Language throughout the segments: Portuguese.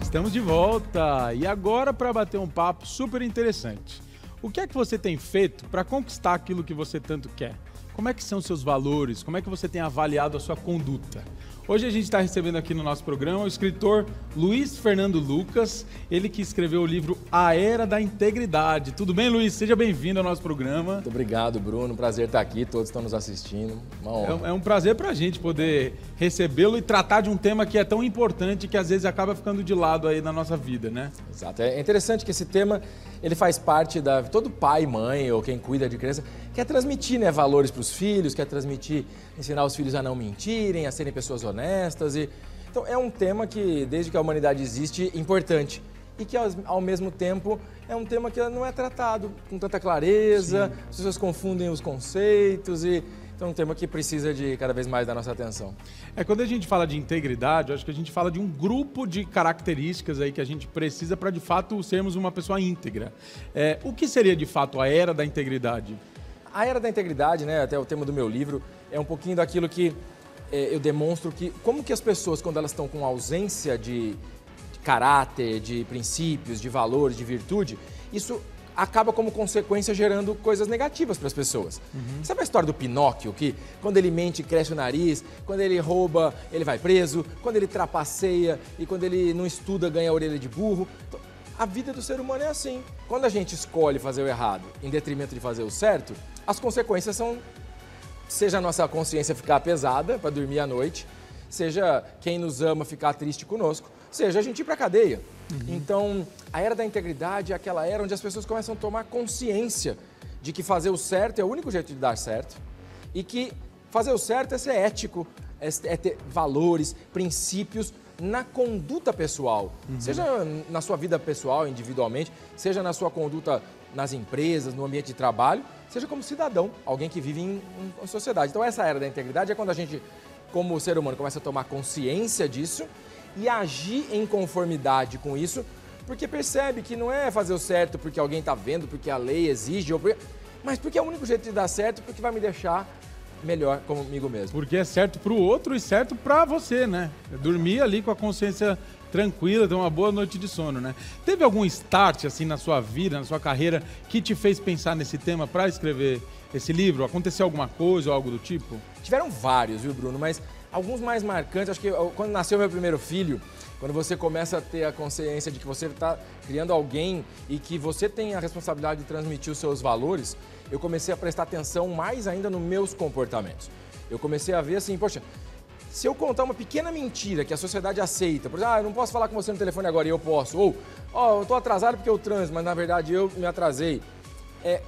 Estamos de volta e agora para bater um papo super interessante. O que é que você tem feito para conquistar aquilo que você tanto quer? Como é que são seus valores? Como é que você tem avaliado a sua conduta? Hoje a gente está recebendo aqui no nosso programa o escritor Luiz Fernando Lucas, ele que escreveu o livro A Era da Integridade. Tudo bem, Luiz? Seja bem-vindo ao nosso programa. Muito obrigado, Bruno. Prazer estar aqui, todos estão nos assistindo. Uma honra. É um prazer para a gente poder recebê-lo e tratar de um tema que é tão importante que às vezes acaba ficando de lado aí na nossa vida, né? Exato. É interessante que esse tema ele faz parte da... Todo pai, mãe ou quem cuida de criança quer transmitir, né, valores para os filhos, quer transmitir, ensinar os filhos a não mentirem, a serem pessoas honestas. Então é um tema que, desde que a humanidade existe, é importante. E que, ao mesmo tempo, é um tema que não é tratado com tanta clareza, sim. As pessoas confundem os conceitos então é um tema que precisa de cada vez mais da nossa atenção. Quando a gente fala de integridade, eu acho que a gente fala de um grupo de características aí que a gente precisa para, de fato, sermos uma pessoa íntegra. O que seria, de fato, a era da integridade? A era da integridade, né, até o tema do meu livro, é um pouquinho daquilo que eu demonstro que como que as pessoas, quando elas estão com ausência de caráter, de princípios, de valores, de virtude, isso acaba como consequência gerando coisas negativas para as pessoas. Sabe a história do Pinóquio, que quando ele mente cresce o nariz, quando ele rouba ele vai preso, quando ele trapaceia e quando ele não estuda ganha a orelha de burro? Então, a vida do ser humano é assim. Quando a gente escolhe fazer o errado em detrimento de fazer o certo, as consequências são, seja a nossa consciência ficar pesada para dormir à noite, seja quem nos ama ficar triste conosco, seja a gente ir para a cadeia. Então, a era da integridade é aquela era onde as pessoas começam a tomar consciência de que fazer o certo é o único jeito de dar certo e que fazer o certo é ser ético, é ter valores, princípios na conduta pessoal, seja na sua vida pessoal, individualmente, seja na sua conduta nas empresas, no ambiente de trabalho, seja como cidadão, alguém que vive em sociedade. Então, essa era da integridade é quando a gente, como ser humano, começa a tomar consciência disso e agir em conformidade com isso, porque percebe que não é fazer o certo porque alguém está vendo, porque a lei exige, mas porque é o único jeito de dar certo, porque vai me deixar melhor comigo mesmo. Porque é certo para o outro e certo para você, né? Dormir ali com a consciência tranquila, ter uma boa noite de sono, né? Teve algum start, assim, na sua vida, na sua carreira, que te fez pensar nesse tema para escrever esse livro? Aconteceu alguma coisa ou algo do tipo? Tiveram vários, viu, Bruno? Mas alguns mais marcantes, acho que quando nasceu meu primeiro filho, quando você começa a ter a consciência de que você está criando alguém e que você tem a responsabilidade de transmitir os seus valores, eu comecei a prestar atenção mais ainda nos meus comportamentos. Eu comecei a ver assim, poxa, se eu contar uma pequena mentira que a sociedade aceita, por exemplo, eu não posso falar com você no telefone agora e eu posso, ou, eu estou atrasado porque eu transo, mas na verdade eu me atrasei.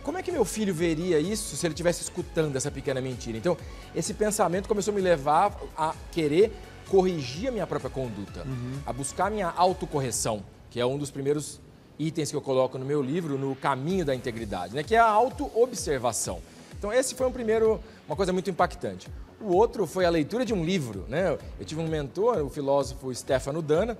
Como é que meu filho veria isso se ele estivesse escutando essa pequena mentira? Então, esse pensamento começou a me levar a querer corrigir a minha própria conduta, a buscar a minha autocorreção, que é um dos primeiros itens que eu coloco no meu livro, no caminho da integridade, né? Que é a autoobservação. Então, esse foi uma coisa muito impactante. O outro foi a leitura de um livro, né? Eu tive um mentor, o filósofo Stefano Dana,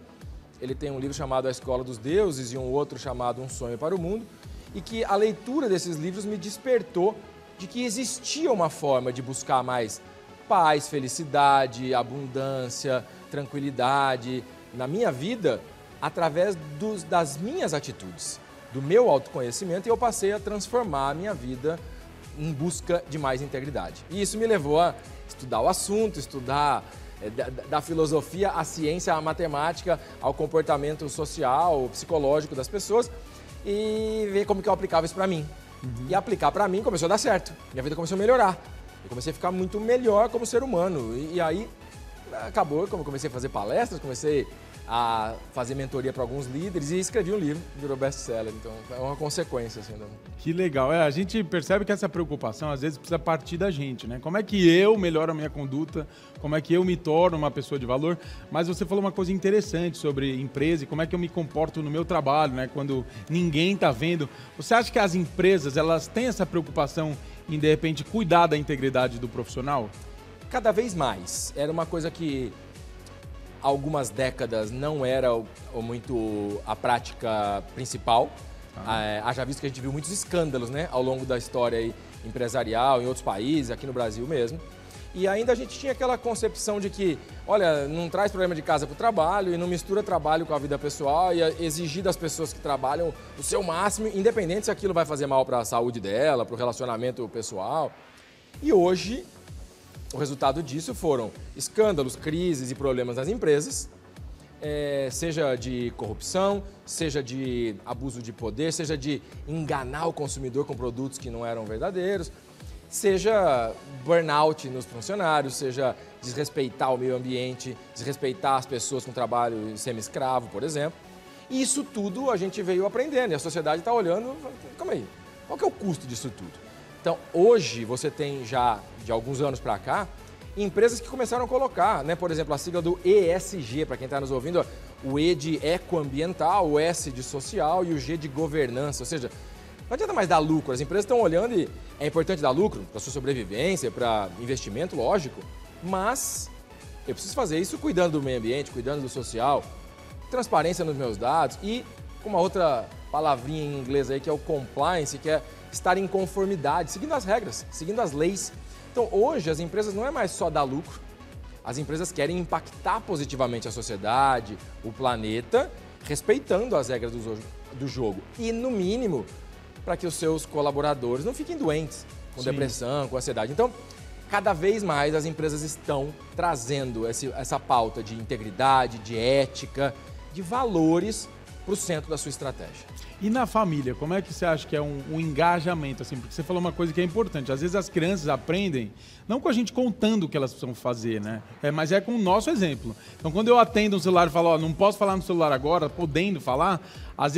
ele tem um livro chamado A Escola dos Deuses e um outro chamado Um Sonho para o Mundo, e que a leitura desses livros me despertou de que existia uma forma de buscar mais paz, felicidade, abundância, tranquilidade na minha vida através das minhas atitudes, do meu autoconhecimento, e eu passei a transformar a minha vida em busca de mais integridade. E isso me levou a estudar o assunto, estudar da filosofia à ciência, à matemática, ao comportamento social, psicológico das pessoas, e ver como que eu aplicava isso para mim. E aplicar para mim começou a dar certo. Minha vida começou a melhorar. Eu comecei a ficar muito melhor como ser humano. E aí acabou, como eu comecei a fazer palestras, comecei a fazer mentoria para alguns líderes e escrevi um livro, virou best-seller. Então é uma consequência, assim. Que legal. A gente percebe que essa preocupação às vezes precisa partir da gente, né? Como é que eu melhoro a minha conduta? Como é que eu me torno uma pessoa de valor? Mas você falou uma coisa interessante sobre empresa e como é que eu me comporto no meu trabalho, né? Quando ninguém está vendo. Você acha que as empresas, elas têm essa preocupação em, de repente, cuidar da integridade do profissional? Cada vez mais. Era uma coisa que há algumas décadas não era muito a prática principal. Haja visto que a gente viu muitos escândalos, né, ao longo da história aí, empresarial, em outros países, aqui no Brasil mesmo. E ainda a gente tinha aquela concepção de que, olha, não traz problema de casa para o trabalho e não mistura trabalho com a vida pessoal e exigir das pessoas que trabalham o seu máximo, independente se aquilo vai fazer mal para a saúde dela, para o relacionamento pessoal. E hoje, o resultado disso foram escândalos, crises e problemas nas empresas, seja de corrupção, seja de abuso de poder, seja de enganar o consumidor com produtos que não eram verdadeiros, seja burnout nos funcionários, seja desrespeitar o meio ambiente, desrespeitar as pessoas com trabalho semi-escravo, por exemplo. E isso tudo a gente veio aprendendo e a sociedade está olhando, calma aí, qual que é o custo disso tudo? Então, hoje você tem já, de alguns anos para cá, empresas que começaram a colocar, né, por exemplo, a sigla do ESG, para quem está nos ouvindo, o E de ecoambiental, o S de social e o G de governança, ou seja, não adianta mais dar lucro, as empresas estão olhando e é importante dar lucro para sua sobrevivência, para investimento, lógico, mas eu preciso fazer isso cuidando do meio ambiente, cuidando do social, transparência nos meus dados e com uma outra palavrinha em inglês aí que é o compliance, que é estar em conformidade, seguindo as regras, seguindo as leis. Então hoje as empresas não é mais só dar lucro, as empresas querem impactar positivamente a sociedade, o planeta, respeitando as regras do jogo e no mínimo para que os seus colaboradores não fiquem doentes, com depressão, com ansiedade. Então, cada vez mais as empresas estão trazendo essa pauta de integridade, de ética, de valores para o centro da sua estratégia. E na família, como é que você acha que é um engajamento, assim? Porque você falou uma coisa que é importante. Às vezes as crianças aprendem, não com a gente contando o que elas precisam fazer, né? Mas é com o nosso exemplo. Então, quando eu atendo um celular e falo, ó, não posso falar no celular agora, podendo falar,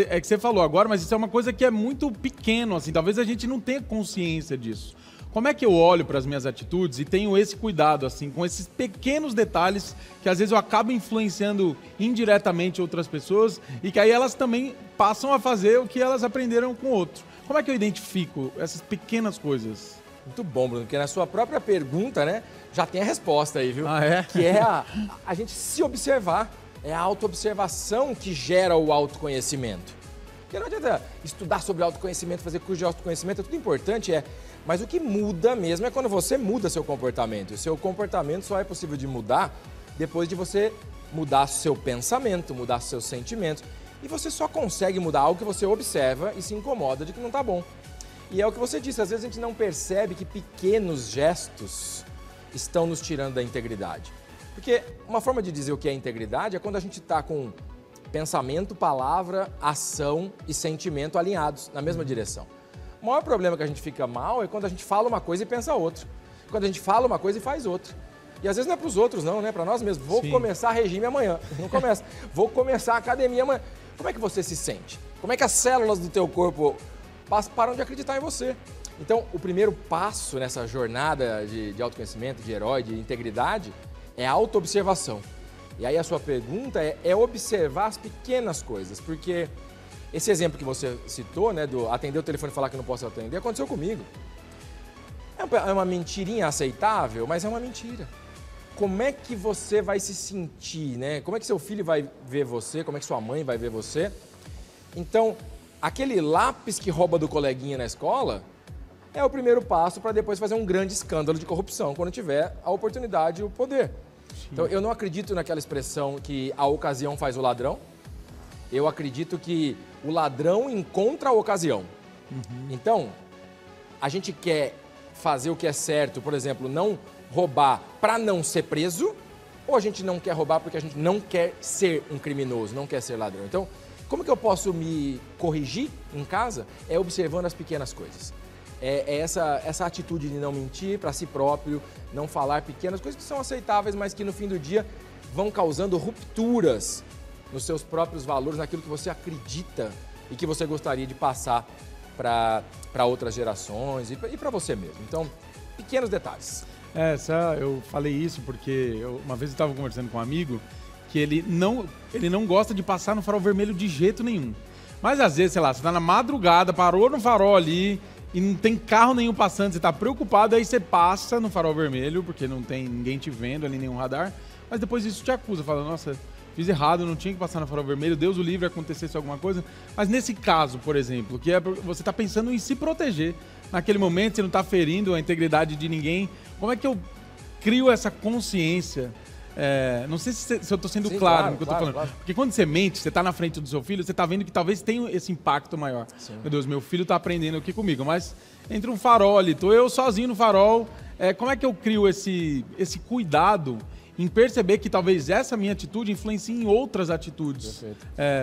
é que você falou agora, mas isso é uma coisa que é muito pequeno, assim. Talvez a gente não tenha consciência disso. Como é que eu olho para as minhas atitudes e tenho esse cuidado, assim, com esses pequenos detalhes que às vezes eu acabo influenciando indiretamente outras pessoas e que aí elas também passam a fazer o que elas aprenderam com o outro. Como é que eu identifico essas pequenas coisas? Muito bom, Bruno, porque na sua própria pergunta, né, já tem a resposta aí, viu? Ah, é? Que é a gente se observar, é a autoobservação que gera o autoconhecimento. Porque não adianta estudar sobre autoconhecimento, fazer curso de autoconhecimento, é tudo importante, mas o que muda mesmo é quando você muda seu comportamento. O seu comportamento só é possível de mudar depois de você mudar seu pensamento, mudar seus sentimentos. E você só consegue mudar algo que você observa e se incomoda de que não está bom. E é o que você disse, às vezes a gente não percebe que pequenos gestos estão nos tirando da integridade. Porque uma forma de dizer o que é integridade é quando a gente está com pensamento, palavra, ação e sentimento alinhados na mesma direção. O maior problema que a gente fica mal é quando a gente fala uma coisa e pensa outra. Quando a gente fala uma coisa e faz outra. E às vezes não é para os outros não, né? Para nós mesmos. Vou começar regime amanhã. Não começa. Vou começar a academia amanhã. Como é que você se sente? Como é que as células do teu corpo param de acreditar em você? Então, o primeiro passo nessa jornada de autoconhecimento, de herói, de integridade, é a autoobservação. E aí a sua pergunta é observar as pequenas coisas, porque esse exemplo que você citou, né, do atender o telefone e falar que não posso atender, aconteceu comigo. É uma mentirinha aceitável, mas é uma mentira. Como é que você vai se sentir, né? Como é que seu filho vai ver você? Como é que sua mãe vai ver você? Então, aquele lápis que rouba do coleguinha na escola é o primeiro passo para depois fazer um grande escândalo de corrupção, quando tiver a oportunidade e o poder. Então, eu não acredito naquela expressão que a ocasião faz o ladrão. Eu acredito que o ladrão encontra a ocasião. Então, a gente quer fazer o que é certo, por exemplo, não roubar para não ser preso, ou a gente não quer roubar porque a gente não quer ser um criminoso, não quer ser ladrão. Então, como que eu posso me corrigir em casa? É observando as pequenas coisas. É essa atitude de não mentir para si próprio, não falar pequenas coisas que são aceitáveis, mas que no fim do dia vão causando rupturas nos seus próprios valores, naquilo que você acredita e que você gostaria de passar para outras gerações e para você mesmo. Então, pequenos detalhes. Eu falei isso porque uma vez eu estava conversando com um amigo que ele não gosta de passar no farol vermelho de jeito nenhum. Mas às vezes, sei lá, você está na madrugada, parou no farol ali e não tem carro nenhum passando, você está preocupado, aí você passa no farol vermelho porque não tem ninguém te vendo ali, nenhum radar, mas depois isso te acusa, fala, nossa, fiz errado, não tinha que passar no farol vermelho, Deus o livre acontecesse alguma coisa. Mas nesse caso, por exemplo, que você está pensando em se proteger naquele momento, você não está ferindo a integridade de ninguém, como é que eu crio essa consciência? Não sei se eu estou sendo claro no que eu estou falando. Claro. Porque quando você mente, você está na frente do seu filho, você está vendo que talvez tenha esse impacto maior. Sim. Meu Deus, meu filho está aprendendo aqui comigo. Mas entre um farol ali, estou eu sozinho no farol, como é que eu crio esse cuidado em perceber que talvez essa minha atitude influencie em outras atitudes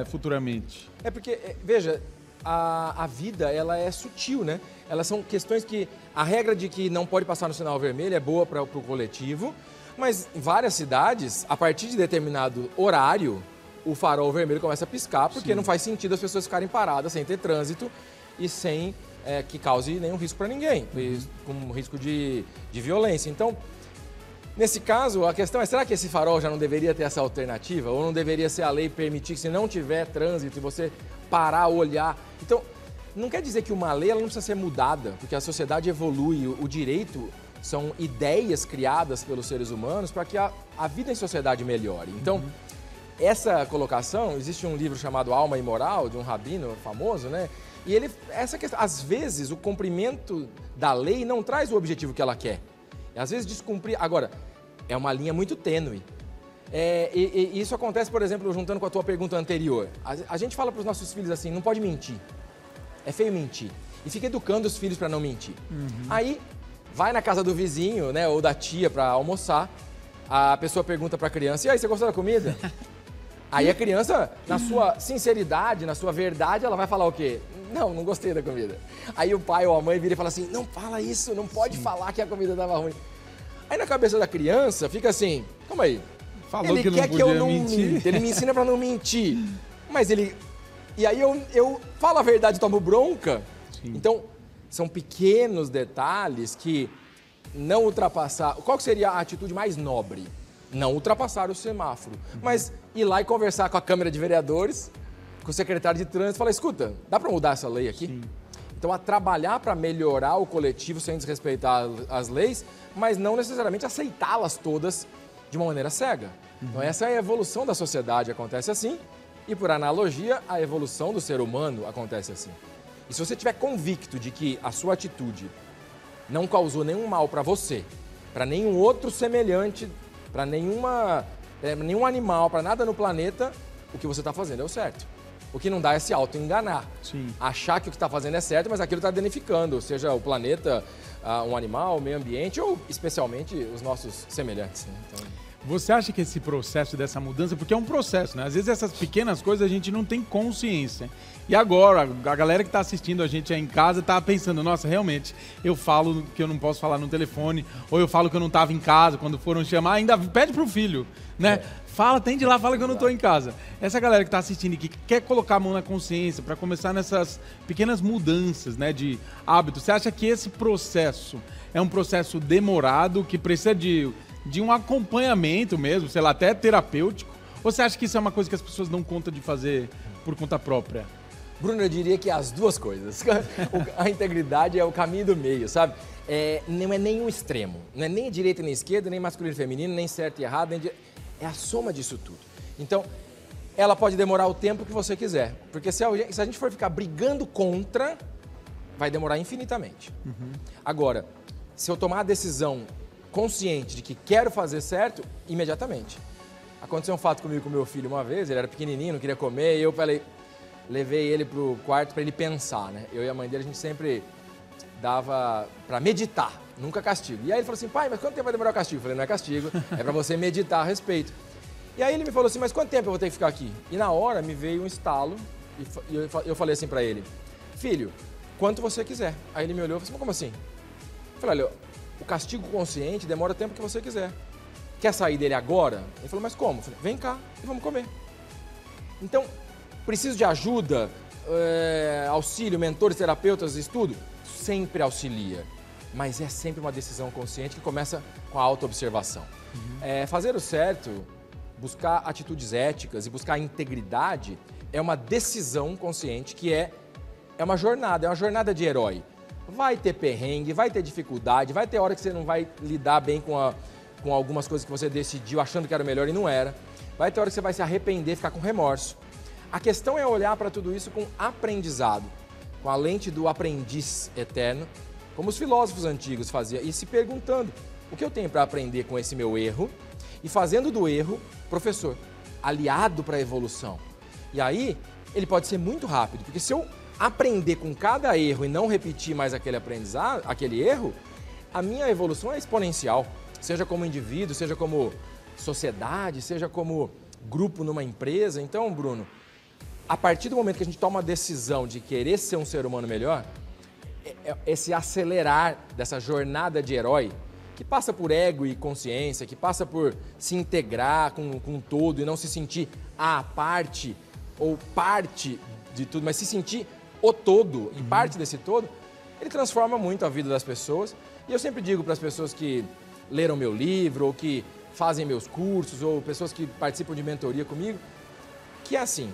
futuramente? Porque, veja, a vida ela é sutil, né? Elas são questões que a regra de que não pode passar no sinal vermelho é boa para o coletivo, mas em várias cidades, a partir de determinado horário, o farol vermelho começa a piscar, porque não faz sentido as pessoas ficarem paradas sem ter trânsito e sem que cause nenhum risco para ninguém, com risco de violência. Então, nesse caso, a questão é, será que esse farol já não deveria ter essa alternativa? Ou não deveria ser a lei permitir que se não tiver trânsito e você parar, olhar? Então, não quer dizer que uma lei ela não precisa ser mudada, porque a sociedade evolui, o direito são ideias criadas pelos seres humanos para que a vida em sociedade melhore. Então, essa colocação, existe um livro chamado Alma e Moral, de um rabino famoso, né? E essa questão, às vezes, o cumprimento da lei não traz o objetivo que ela quer. Às vezes, descumprir... Agora, é uma linha muito tênue. E isso acontece, por exemplo, juntando com a tua pergunta anterior. A gente fala para os nossos filhos assim, não pode mentir. É feio mentir. E fica educando os filhos para não mentir. Aí, vai na casa do vizinho, né, ou da tia para almoçar, a pessoa pergunta para a criança, e aí, você gostou da comida? Aí a criança, na sua sinceridade, na sua verdade, ela vai falar o quê? Não gostei da comida. Aí o pai ou a mãe vira e fala assim, não fala isso, não pode falar que a comida estava ruim. Aí na cabeça da criança fica assim, calma aí, falou ele que quer que eu não mentir. Ele me ensina para não mentir. Mas ele... E aí eu falo a verdade e tomo bronca. Sim. Então, são pequenos detalhes que não ultrapassar... Qual seria a atitude mais nobre? Não ultrapassar o semáforo. Mas ir lá e conversar com a Câmara de Vereadores, com o secretário de trânsito, falar, escuta, dá para mudar essa lei aqui? Sim. Então, a trabalhar para melhorar o coletivo sem desrespeitar as leis, mas não necessariamente aceitá-las todas de uma maneira cega. Então, essa é a evolução da sociedade, acontece assim, e por analogia, a evolução do ser humano acontece assim. E se você estiver convicto de que a sua atitude não causou nenhum mal para você, para nenhum outro semelhante, para nenhum animal, para nada no planeta, o que você está fazendo é o certo. O que não dá é se auto-enganar. Achar que o que está fazendo é certo, mas aquilo está danificando, seja o planeta, um animal, o meio ambiente ou especialmente os nossos semelhantes. Né? Então... Você acha que esse processo dessa mudança, porque é um processo, né? Às vezes essas pequenas coisas a gente não tem consciência. E agora, a galera que está assistindo a gente aí em casa está pensando, nossa, realmente, eu falo que eu não posso falar no telefone, ou eu falo que eu não estava em casa quando foram chamar, ainda pede pro filho, né? Fala, atende lá, fala que eu não estou em casa. Essa galera que está assistindo e que quer colocar a mão na consciência para começar nessas pequenas mudanças, né, de hábitos, você acha que esse processo é um processo demorado, que precisa de um acompanhamento mesmo, sei lá, até terapêutico? Ou você acha que isso é uma coisa que as pessoas dão conta de fazer por conta própria? Bruno, eu diria que as duas coisas. A integridade é o caminho do meio, sabe? Não é nenhum extremo. Não é nem direita nem esquerda, nem masculino e feminino, nem certo e errado. É a soma disso tudo. Então, ela pode demorar o tempo que você quiser. Porque se a gente for ficar brigando contra, vai demorar infinitamente. Agora, se eu tomar a decisão consciente de que quero fazer certo, imediatamente. Aconteceu um fato comigo com meu filho uma vez, ele era pequenininho, não queria comer, e eu levei ele pro quarto para ele pensar, né? Eu e a mãe dele, a gente sempre dava para meditar, nunca castigo. E aí ele falou assim, pai, mas quanto tempo vai demorar o castigo? Eu falei, não é castigo, é para você meditar a respeito. E aí ele me falou assim, mas quanto tempo eu vou ter que ficar aqui? E na hora me veio um estalo, e eu falei assim para ele, filho, quanto você quiser. Aí ele me olhou e falou assim, mas como assim? Eu falei, olha, o castigo consciente demora o tempo que você quiser. Quer sair dele agora? Ele falou, mas como? Eu falei, vem cá e vamos comer. Então, preciso de ajuda, auxílio, mentores, terapeutas, estudo? Sempre auxilia. Mas é sempre uma decisão consciente que começa com a autoobservação. Fazer o certo, buscar atitudes éticas e buscar a integridade é uma decisão consciente que é uma jornada de herói. Vai ter perrengue, vai ter dificuldade, vai ter hora que você não vai lidar bem com algumas coisas que você decidiu achando que era melhor e não era. Vai ter hora que você vai se arrepender, ficar com remorso. A questão é olhar para tudo isso com aprendizado, com a lente do aprendiz eterno, como os filósofos antigos faziam, e se perguntando, O que eu tenho para aprender com esse meu erro e fazendo do erro professor, aliado para a evolução. E aí, ele pode ser muito rápido, porque se eu aprender com cada erro e não repetir mais aquele aprendizado, aquele erro, a minha evolução é exponencial, seja como indivíduo, seja como sociedade, seja como grupo numa empresa. Então, Bruno, a partir do momento que a gente toma a decisão de querer ser um ser humano melhor, esse acelerar dessa jornada de herói, que passa por ego e consciência, que passa por se integrar com o todo e não se sentir a parte ou parte de tudo, mas se sentir o todo e parte desse todo, ele transforma muito a vida das pessoas. E eu sempre digo para as pessoas que leram meu livro, ou que fazem meus cursos, ou pessoas que participam de mentoria comigo, que é assim,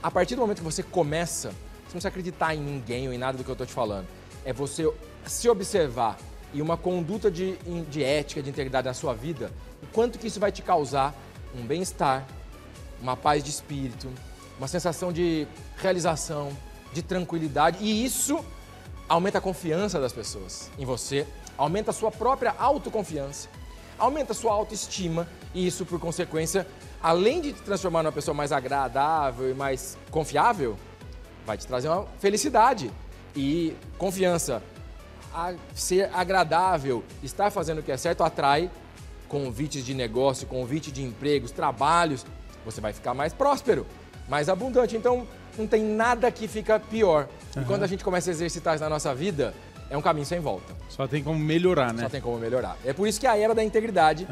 a partir do momento que você começa, você não precisa acreditar em ninguém ou em nada do que eu estou te falando, é você se observar e uma conduta de ética, de integridade na sua vida, o quanto que isso vai te causar um bem-estar, uma paz de espírito, uma sensação de realização, de tranquilidade, e isso aumenta a confiança das pessoas em você, aumenta a sua própria autoconfiança, aumenta a sua autoestima, e isso, por consequência, além de te transformar numa pessoa mais agradável e mais confiável, vai te trazer uma felicidade e confiança. Ser agradável, estar fazendo o que é certo, atrai convites de negócio, convite de empregos, trabalhos. Você vai ficar mais próspero, mais abundante. Então, não tem nada que fica pior. E quando a gente começa a exercitar isso na nossa vida, é um caminho sem volta. Só tem como melhorar, né? Só tem como melhorar. É por isso que a era da integridade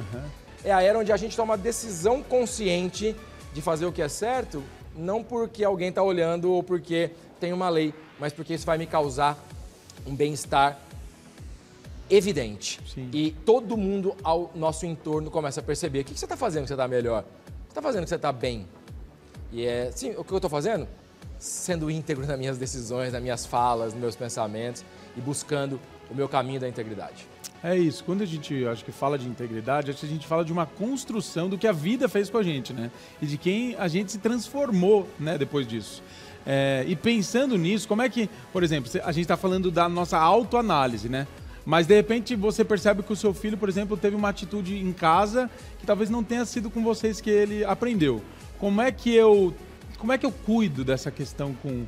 é a era onde a gente toma a decisão consciente de fazer o que é certo, não porque alguém está olhando ou porque tem uma lei, mas porque isso vai me causar um bem-estar evidente. Sim. E todo mundo ao nosso entorno começa a perceber o que você está fazendo que você está melhor, o que você está fazendo que você está bem. E sim, o que eu estou fazendo? Sendo íntegro nas minhas decisões, nas minhas falas, nos meus pensamentos e buscando o meu caminho da integridade. É isso. Quando a gente, acho que fala de integridade, acho que a gente fala de uma construção do que a vida fez com a gente, né? E de quem a gente se transformou, né, depois disso. E pensando nisso, como é que, por exemplo, a gente está falando da nossa autoanálise, né? Mas, de repente, você percebe que o seu filho, por exemplo, teve uma atitude em casa que talvez não tenha sido com vocês que ele aprendeu. Como é que eu cuido dessa questão com...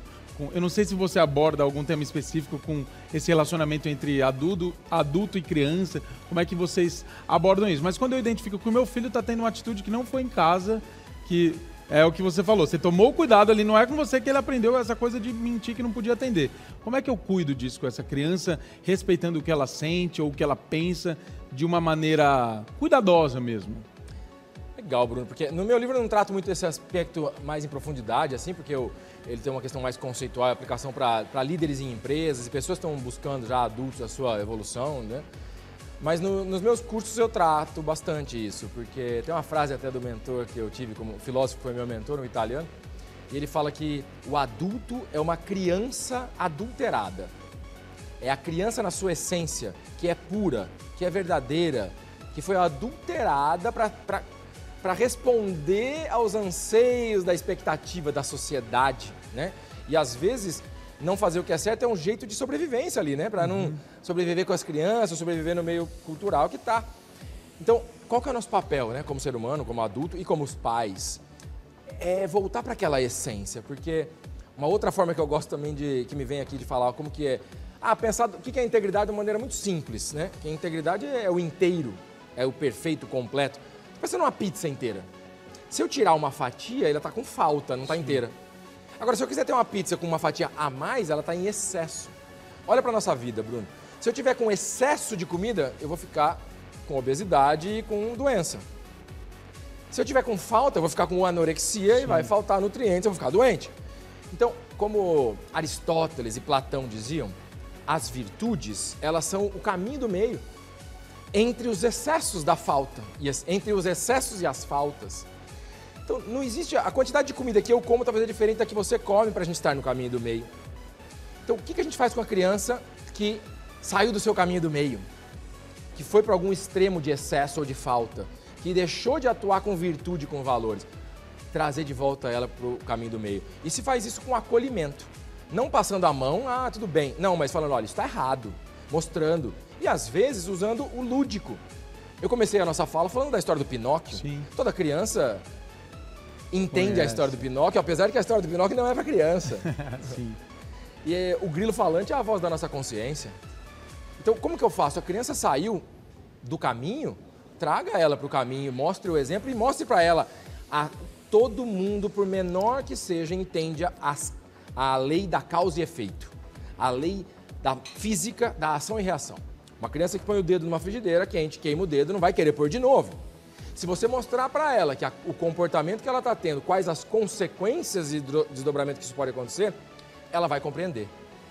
Eu não sei se você aborda algum tema específico com esse relacionamento entre adulto e criança, como é que vocês abordam isso. Mas quando eu identifico que o meu filho está tendo uma atitude que não foi em casa, que é o que você falou, você tomou cuidado ali, não é com você que ele aprendeu essa coisa de mentir que não podia atender. Como é que eu cuido disso com essa criança, respeitando o que ela sente ou o que ela pensa, de uma maneira cuidadosa mesmo? Legal, Bruno, porque no meu livro eu não trato muito desse aspecto mais em profundidade, assim, porque ele tem uma questão mais conceitual, aplicação para líderes em empresas e pessoas que estão buscando já adultos a sua evolução, né? Mas nos meus cursos eu trato bastante isso, porque tem uma frase até do mentor que eu tive, como filósofo que foi meu mentor, um italiano, e ele fala que o adulto é uma criança adulterada. É a criança na sua essência, que é pura, que é verdadeira, que foi adulterada para responder aos anseios da expectativa da sociedade, né? E às vezes não fazer o que é certo é um jeito de sobrevivência ali, né? Para não sobreviver com as crianças, sobreviver no meio cultural que tá. Então, qual que é o nosso papel, né? Como ser humano, como adulto e como os pais? É voltar para aquela essência, porque uma outra forma que eu gosto também que me vem aqui de falar como que é... pensar o que é integridade de uma maneira muito simples, né? Que a integridade é o inteiro, é o perfeito, completo. Pensa numa pizza inteira. Se eu tirar uma fatia, ela está com falta, não está inteira. Agora, se eu quiser ter uma pizza com uma fatia a mais, ela está em excesso. Olha para a nossa vida, Bruno. Se eu tiver com excesso de comida, eu vou ficar com obesidade e com doença. Se eu tiver com falta, eu vou ficar com anorexia e vai faltar nutrientes, eu vou ficar doente. Então, como Aristóteles e Platão diziam, as virtudes, elas são o caminho do meio entre os excessos da falta, entre os excessos e as faltas. Então, não existe... A quantidade de comida que eu como talvez é diferente da que você come para a gente estar no caminho do meio. Então, o que a gente faz com a criança que saiu do seu caminho do meio? Que foi para algum extremo de excesso ou de falta? Que deixou de atuar com virtude, com valores? Trazer de volta ela para o caminho do meio. E se faz isso com acolhimento. Não passando a mão, tudo bem. Não, mas falando, olha, isso está errado. Mostrando. E às vezes usando o lúdico. Eu comecei a nossa fala falando da história do Pinóquio. Sim. Toda criança entende Conhece. a história do Pinóquio, apesar de que a história do Pinóquio não é para criança. Sim. E o grilo falante é a voz da nossa consciência. Então, como que eu faço? A criança saiu do caminho, traga ela para o caminho, mostre o exemplo e mostre para ela. Todo mundo, por menor que seja, entende a lei da causa e efeito. A lei da física, da ação e reação. Uma criança que põe o dedo numa frigideira quente, queima o dedo, não vai querer pôr de novo. Se você mostrar para ela que o comportamento que ela está tendo, quais as consequências e desdobramento que isso pode acontecer, ela vai compreender.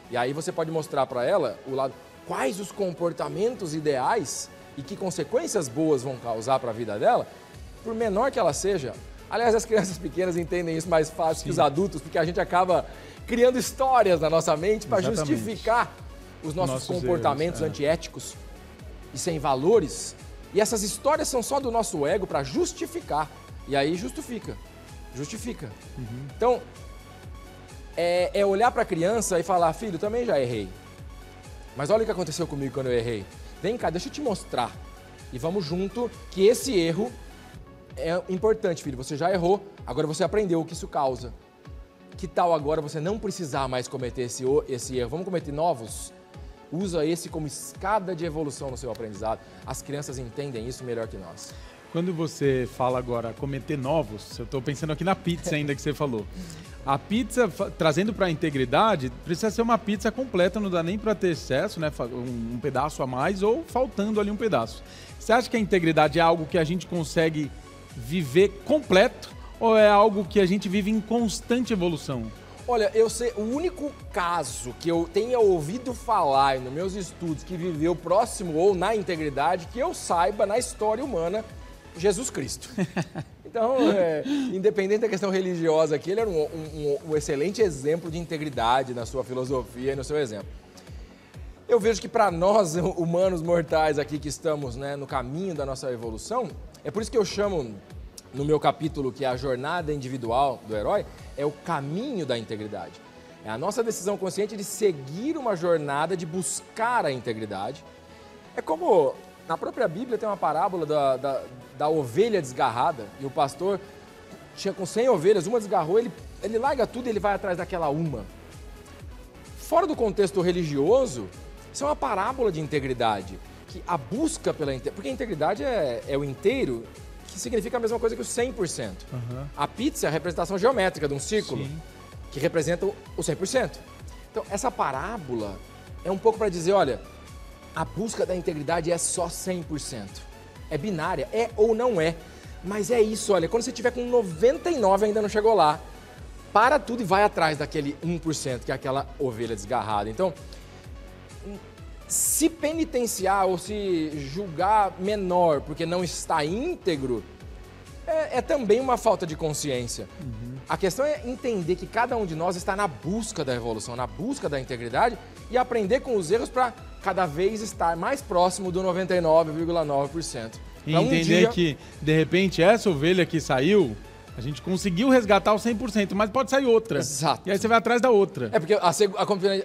E aí você pode mostrar para ela quais os comportamentos ideais e que consequências boas vão causar para a vida dela, por menor que ela seja. Aliás, as crianças pequenas entendem isso mais fácil que os adultos, porque a gente acaba criando histórias na nossa mente para justificar os nossos comportamentos antiéticos e sem valores. E essas histórias são só do nosso ego para justificar. E aí justifica. Então, é olhar para a criança e falar, filho, também já errei. Mas olha o que aconteceu comigo quando eu errei. Vem cá, deixa eu te mostrar. E vamos junto que esse erro é importante, filho. Você já errou, agora você aprendeu o que isso causa. Que tal agora você não precisar mais cometer esse erro? Vamos cometer novos? Usa esse como escada de evolução no seu aprendizado. As crianças entendem isso melhor que nós. Quando você fala agora cometer novos, eu estou pensando aqui na pizza ainda que você falou. A pizza, trazendo para a integridade, precisa ser uma pizza completa, não dá nem para ter excesso, né? Um pedaço a mais ou faltando ali um pedaço. Você acha que a integridade é algo que a gente consegue viver completo ou é algo que a gente vive em constante evolução? Olha, eu sei, o único caso que eu tenha ouvido falar nos meus estudos que viveu próximo ou na integridade, que eu saiba na história humana, Jesus Cristo. Então, independente da questão religiosa aqui, ele era um excelente exemplo de integridade na sua filosofia e no seu exemplo. Eu vejo que para nós, humanos mortais aqui que estamos, né, no caminho da nossa evolução, é por isso que eu chamo, no meu capítulo, que é a jornada individual do herói, é o caminho da integridade. É a nossa decisão consciente de seguir uma jornada, de buscar a integridade. É como na própria Bíblia tem uma parábola da ovelha desgarrada, e o pastor tinha com 100 ovelhas, uma desgarrou, ele larga tudo e ele vai atrás daquela uma. Fora do contexto religioso, isso é uma parábola de integridade, que a busca pela integridade, porque a integridade é o inteiro, que significa a mesma coisa que o 100%. Uhum. A pizza é a representação geométrica de um círculo, sim, que representa o 100%. Então, essa parábola é um pouco para dizer, olha, a busca da integridade é só 100%. É binária, é ou não é. Mas é isso, olha, quando você tiver com 99% ainda não chegou lá, para tudo e vai atrás daquele 1%, que é aquela ovelha desgarrada. Então, se penitenciar ou se julgar menor porque não está íntegro, é também uma falta de consciência. Uhum. A questão é entender que cada um de nós está na busca da evolução, na busca da integridade e aprender com os erros para cada vez estar mais próximo do 99,9%. E entender que, de repente, essa ovelha que saiu, a gente conseguiu resgatar o 100%, mas pode sair outra. Exato. E aí você vai atrás da outra. É porque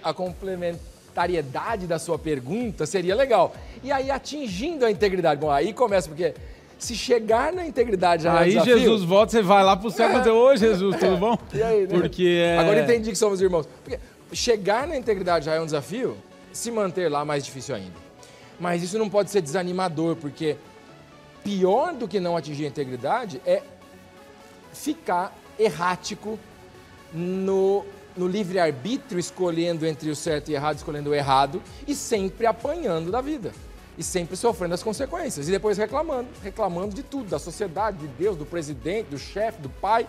a complementariedade da sua pergunta seria legal. E aí, atingindo a integridade. Bom, aí começa, porque se chegar na integridade já aí é um desafio. Jesus volta, você vai lá pro céu e dizer, ô Jesus, tudo bom? E aí, né? Porque Agora entendi que somos irmãos. Porque chegar na integridade já é um desafio, se manter lá mais difícil ainda. Mas isso não pode ser desanimador, porque pior do que não atingir a integridade é ficar errático no livre-arbítrio, escolhendo entre o certo e o errado, escolhendo o errado, e sempre apanhando da vida. E sempre sofrendo as consequências. E depois reclamando de tudo, da sociedade, de Deus, do presidente, do chefe, do pai.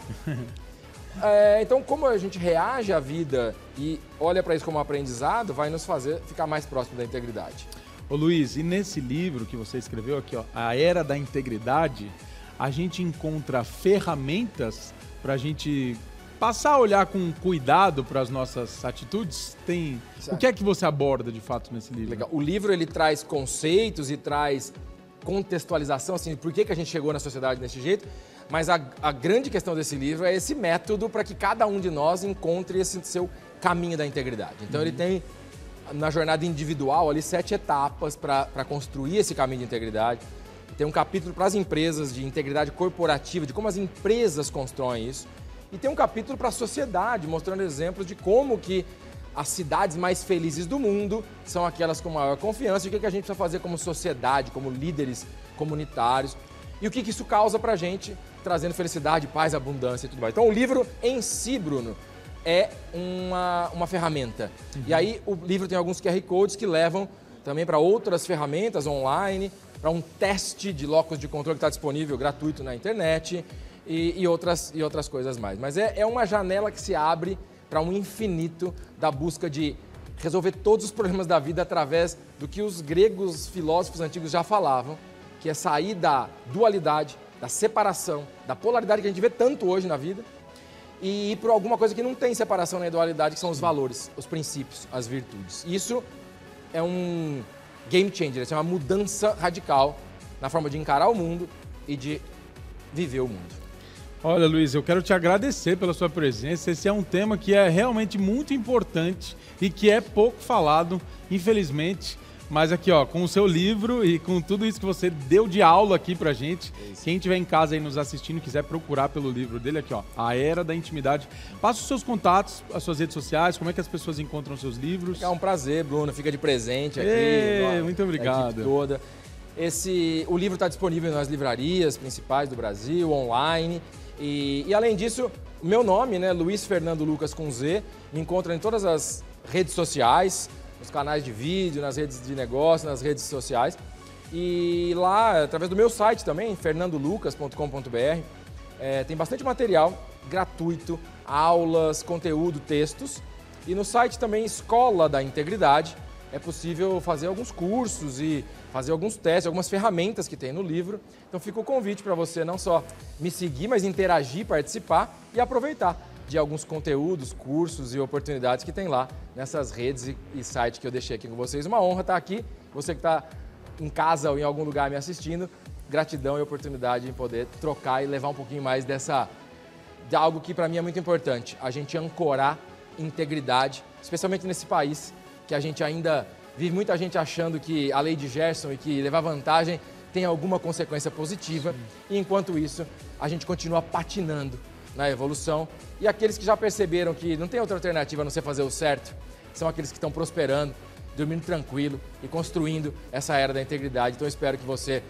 Então, como a gente reage à vida e olha para isso como aprendizado, vai nos fazer ficar mais próximo da integridade. Ô Luiz, e nesse livro que você escreveu aqui, ó, A Era da Integridade, a gente encontra ferramentas para a gente passar a olhar com cuidado para as nossas atitudes? O que é que você aborda de fato nesse livro? Legal. O livro ele traz conceitos e traz contextualização, assim, por que a gente chegou na sociedade desse jeito, mas a grande questão desse livro é esse método para que cada um de nós encontre esse seu caminho da integridade. Então ele tem na jornada individual ali 7 etapas para construir esse caminho de integridade. Tem um capítulo para as empresas de integridade corporativa, de como as empresas constroem isso. E tem um capítulo para a sociedade, mostrando exemplos de como que as cidades mais felizes do mundo são aquelas com maior confiança e o que a gente precisa fazer como sociedade, como líderes comunitários e o que isso causa para a gente, trazendo felicidade, paz, abundância e tudo mais. Então o livro em si, Bruno, é uma ferramenta. E aí o livro tem alguns QR Codes que levam também para outras ferramentas online, para um teste de locus de controle que está disponível gratuito na internet e outras coisas mais. Mas é uma janela que se abre para um infinito da busca de resolver todos os problemas da vida através do que os gregos filósofos antigos já falavam, que é sair da dualidade, da separação, da polaridade que a gente vê tanto hoje na vida e ir para alguma coisa que não tem separação nem dualidade, que são os valores, os princípios, as virtudes. Isso é um game changer, é uma mudança radical na forma de encarar o mundo e de viver o mundo. Olha, Luiz, eu quero te agradecer pela sua presença. Esse é um tema que é realmente muito importante e que é pouco falado, infelizmente. Mas aqui, ó, com o seu livro e com tudo isso que você deu de aula aqui pra gente, quem estiver em casa aí nos assistindo e quiser procurar pelo livro dele, aqui, ó, A Era da Intimidade. Passa os seus contatos, as suas redes sociais, como é que as pessoas encontram os seus livros. É um prazer, Bruno. Fica de presente aqui. Muito obrigado. A equipe toda. O livro está disponível nas livrarias principais do Brasil, online. E além disso, o meu nome, né, Luiz Fernando Lucas com Z, me encontra em todas as redes sociais, nos canais de vídeo, nas redes de negócio, nas redes sociais. E lá, através do meu site também, fernandolucas.com.br, tem bastante material gratuito, aulas, conteúdo, textos. E no site também Escola da Integridade, é possível fazer alguns cursos e fazer alguns testes, algumas ferramentas que tem no livro. Então fica o convite para você não só me seguir, mas interagir, participar e aproveitar de alguns conteúdos, cursos e oportunidades que tem lá nessas redes e sites que eu deixei aqui com vocês. Uma honra estar aqui, você que está em casa ou em algum lugar me assistindo, gratidão e oportunidade em poder trocar e levar um pouquinho mais de algo que para mim é muito importante, a gente ancorar integridade, especialmente nesse país que a gente ainda vive muita gente achando que a lei de Gerson e que levar vantagem tem alguma consequência positiva, e enquanto isso a gente continua patinando na evolução, e aqueles que já perceberam que não tem outra alternativa a não ser fazer o certo, são aqueles que estão prosperando, dormindo tranquilo e construindo essa era da integridade. Então eu espero que você,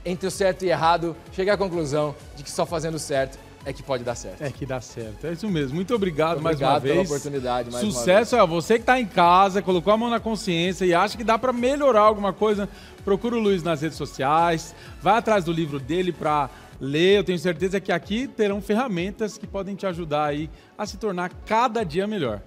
entre o certo e errado, chegue à conclusão de que só fazendo o certo é que pode dar certo. É que dá certo, é isso mesmo. Muito obrigado mais uma vez. Pela oportunidade. Sucesso, ó, você que está em casa, colocou a mão na consciência e acha que dá para melhorar alguma coisa, procura o Luiz nas redes sociais, vai atrás do livro dele para ler. Eu tenho certeza que aqui terão ferramentas que podem te ajudar aí a se tornar cada dia melhor.